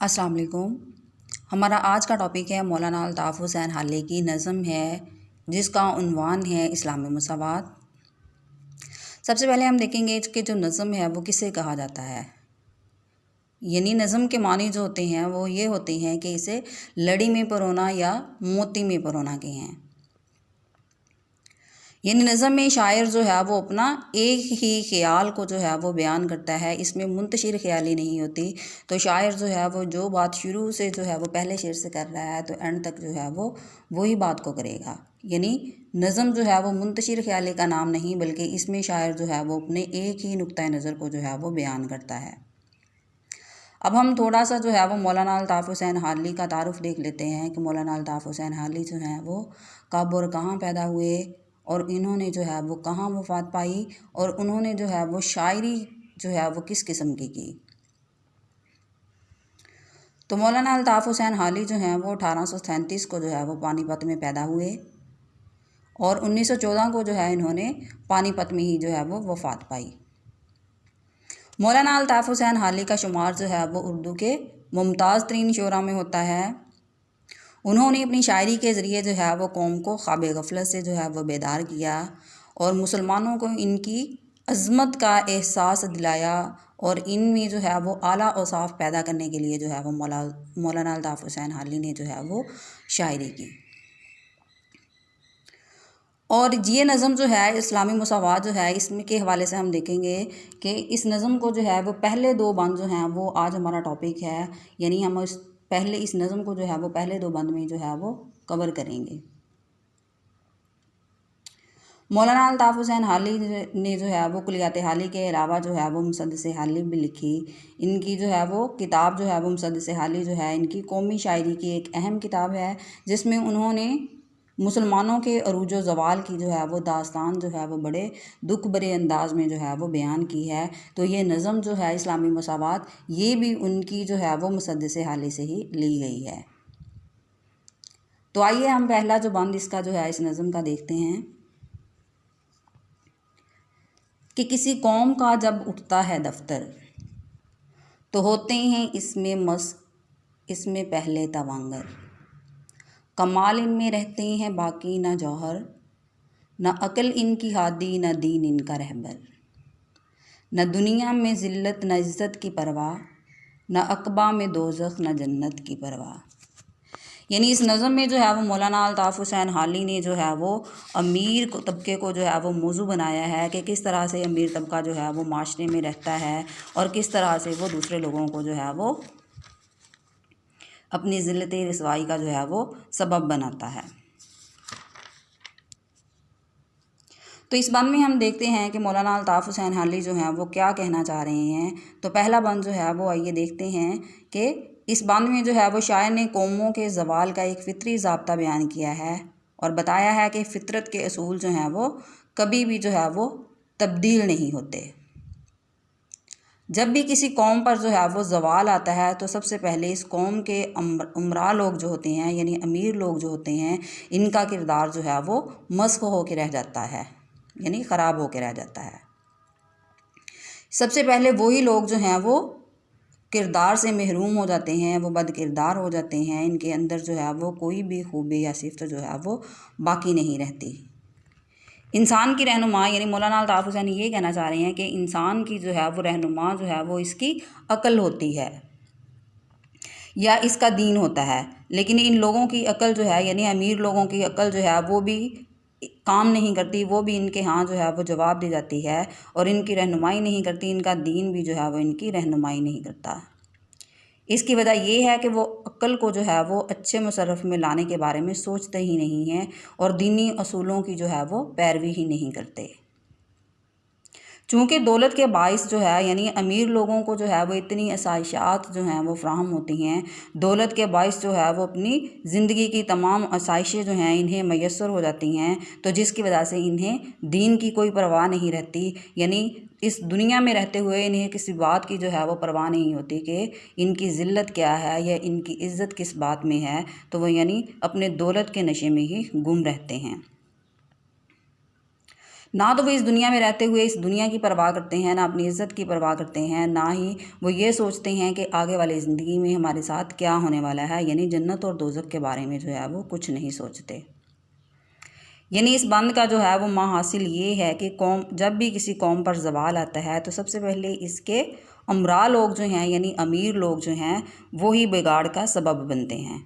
السلام علیکم۔ ہمارا آج کا ٹاپک ہے مولانا الطاف حسین حالی کی نظم ہے جس کا عنوان ہے اسلامی مساوات۔ سب سے پہلے ہم دیکھیں گے کہ جو نظم ہے وہ کسے کہا جاتا ہے۔ یعنی نظم کے معنی جو ہوتے ہیں وہ یہ ہوتے ہیں کہ اسے لڑی میں پرونا یا موتی میں پرونا کے ہیں۔ یعنی نظم میں شاعر جو ہے وہ اپنا ایک ہی خیال کو جو ہے وہ بیان کرتا ہے، اس میں منتشر خیالی نہیں ہوتی۔ تو شاعر جو ہے وہ جو بات شروع سے جو ہے وہ پہلے شعر سے کر رہا ہے تو اینڈ تک جو ہے وہ وہی بات کو کرے گا۔ یعنی نظم جو ہے وہ منتشر خیالی کا نام نہیں بلکہ اس میں شاعر جو ہے وہ اپنے ایک ہی نقطۂ نظر کو جو ہے وہ بیان کرتا ہے۔ اب ہم تھوڑا سا جو ہے وہ مولانا الطاف حسین حالی کا تعارف دیکھ لیتے ہیں کہ مولانا الطاف حسین حالی جو ہیں وہ کب اور کہاں پیدا ہوئے اور انہوں نے جو ہے وہ کہاں وفات پائی اور انہوں نے جو ہے وہ شاعری جو ہے وہ کس قسم کی۔ تو مولانا الطاف حسین حالی جو ہیں وہ 1837 کو جو ہے وہ پانی پت میں پیدا ہوئے اور 1914 کو جو ہے انہوں نے پانی پت میں ہی جو ہے وہ وفات پائی۔ مولانا الطاف حسین حالی کا شمار جو ہے وہ اردو کے ممتاز ترین شعراء میں ہوتا ہے۔ انہوں نے اپنی شاعری کے ذریعے جو ہے وہ قوم کو خواب غفلت سے جو ہے وہ بیدار کیا اور مسلمانوں کو ان کی عظمت کا احساس دلایا اور ان میں جو ہے وہ اعلیٰ اوصاف پیدا کرنے کے لیے جو ہے وہ مولانا الطاف حسین حالی نے جو ہے وہ شاعری کی۔ اور یہ نظم جو ہے اسلامی مساوات جو ہے اس میں کے حوالے سے ہم دیکھیں گے کہ اس نظم کو جو ہے وہ پہلے دو بند جو ہیں وہ آج ہمارا ٹاپک ہے، یعنی ہم اس نظم کو جو ہے وہ پہلے دو بند میں جو ہے وہ کور کریں گے۔ مولانا الطاف حسین حالی نے جو ہے وہ کلیات حالی کے علاوہ جو ہے وہ مسدس حالی بھی لکھی۔ ان کی جو ہے وہ کتاب جو ہے وہ مسدس حالی جو ہے ان کی قومی شاعری کی ایک اہم کتاب ہے جس میں انہوں نے مسلمانوں کے عروج و زوال کی جو ہے وہ داستان جو ہے وہ بڑے دکھ بھرے انداز میں جو ہے وہ بیان کی ہے۔ تو یہ نظم جو ہے اسلامی مساوات یہ بھی ان کی جو ہے وہ مسدس حالی سے ہی لی گئی ہے۔ تو آئیے ہم پہلا جو بند اس کا جو ہے اس نظم کا دیکھتے ہیں کہ کسی قوم کا جب اٹھتا ہے دفتر تو ہوتے ہیں اس میں مست اس میں پہلے توانگر، کمال ان میں رہتے ہیں باقی نہ جوہر، نہ عقل ان کی ہادی نہ دین ان کا رہبر، نہ دنیا میں ذلت نہ عزت کی پرواہ، نہ عقبہ میں دوزخ نہ جنت کی پرواہ۔ یعنی اس نظم میں جو ہے وہ مولانا الطاف حسین حالی نے جو ہے وہ امیر طبقے کو جو ہے وہ موضوع بنایا ہے کہ کس طرح سے امیر طبقہ جو ہے وہ معاشرے میں رہتا ہے اور کس طرح سے وہ دوسرے لوگوں کو جو ہے وہ اپنی ذلت رسوائی کا جو ہے وہ سبب بناتا ہے۔ تو اس بند میں ہم دیکھتے ہیں کہ مولانا الطاف حسین حالی جو ہیں وہ کیا کہنا چاہ رہے ہیں۔ تو پہلا بند جو ہے وہ آئیے دیکھتے ہیں کہ اس بند میں جو ہے وہ شاعر نے قوموں کے زوال کا ایک فطری ضابطہ بیان کیا ہے اور بتایا ہے کہ فطرت کے اصول جو ہیں وہ کبھی بھی جو ہے وہ تبدیل نہیں ہوتے۔ جب بھی کسی قوم پر جو ہے وہ زوال آتا ہے تو سب سے پہلے اس قوم کے امراء لوگ جو ہوتے ہیں یعنی امیر لوگ جو ہوتے ہیں ان کا کردار جو ہے وہ مسخ ہو کے رہ جاتا ہے، یعنی خراب ہو کے رہ جاتا ہے۔ سب سے پہلے وہی لوگ جو ہیں وہ کردار سے محروم ہو جاتے ہیں، وہ بد کردار ہو جاتے ہیں، ان کے اندر جو ہے وہ کوئی بھی خوبی یا صفت جو ہے وہ باقی نہیں رہتی۔ انسان کی رہنما یعنی مولانا الطاف حسین یہ کہنا چاہ رہے ہیں کہ انسان کی جو ہے وہ رہنما جو ہے وہ اس کی عقل ہوتی ہے یا اس کا دین ہوتا ہے، لیکن ان لوگوں کی عقل جو ہے یعنی امیر لوگوں کی عقل جو ہے وہ بھی کام نہیں کرتی، وہ بھی ان کے ہاں جو ہے وہ جواب دی جاتی ہے اور ان کی رہنمائی نہیں کرتی، ان کا دین بھی جو ہے وہ ان کی رہنمائی نہیں کرتا۔ اس کی وجہ یہ ہے کہ وہ عقل کو جو ہے وہ اچھے مصرف میں لانے کے بارے میں سوچتے ہی نہیں ہیں اور دینی اصولوں کی جو ہے وہ پیروی ہی نہیں کرتے۔ چونکہ دولت کے باعث جو ہے یعنی امیر لوگوں کو جو ہے وہ اتنی آسائشات جو ہیں وہ فراہم ہوتی ہیں، دولت کے باعث جو ہے وہ اپنی زندگی کی تمام آسائشیں جو ہیں انہیں میسر ہو جاتی ہیں، تو جس کی وجہ سے انہیں دین کی کوئی پرواہ نہیں رہتی، یعنی اس دنیا میں رہتے ہوئے انہیں کسی بات کی جو ہے وہ پرواہ نہیں ہوتی کہ ان کی ذلت کیا ہے یا ان کی عزت کس بات میں ہے، تو وہ یعنی اپنے دولت کے نشے میں ہی گم رہتے ہیں۔ نہ تو وہ اس دنیا میں رہتے ہوئے اس دنیا کی پرواہ کرتے ہیں، نہ اپنی عزت کی پرواہ کرتے ہیں، نہ ہی وہ یہ سوچتے ہیں کہ آگے والی زندگی میں ہمارے ساتھ کیا ہونے والا ہے، یعنی جنت اور دوزخ کے بارے میں جو ہے وہ کچھ نہیں سوچتے۔ یعنی اس بند کا جو ہے وہ حاصل یہ ہے کہ جب بھی کسی قوم پر زوال آتا ہے تو سب سے پہلے اس کے امراء لوگ جو ہیں، یعنی امیر لوگ جو ہیں، وہی بگاڑ کا سبب بنتے ہیں۔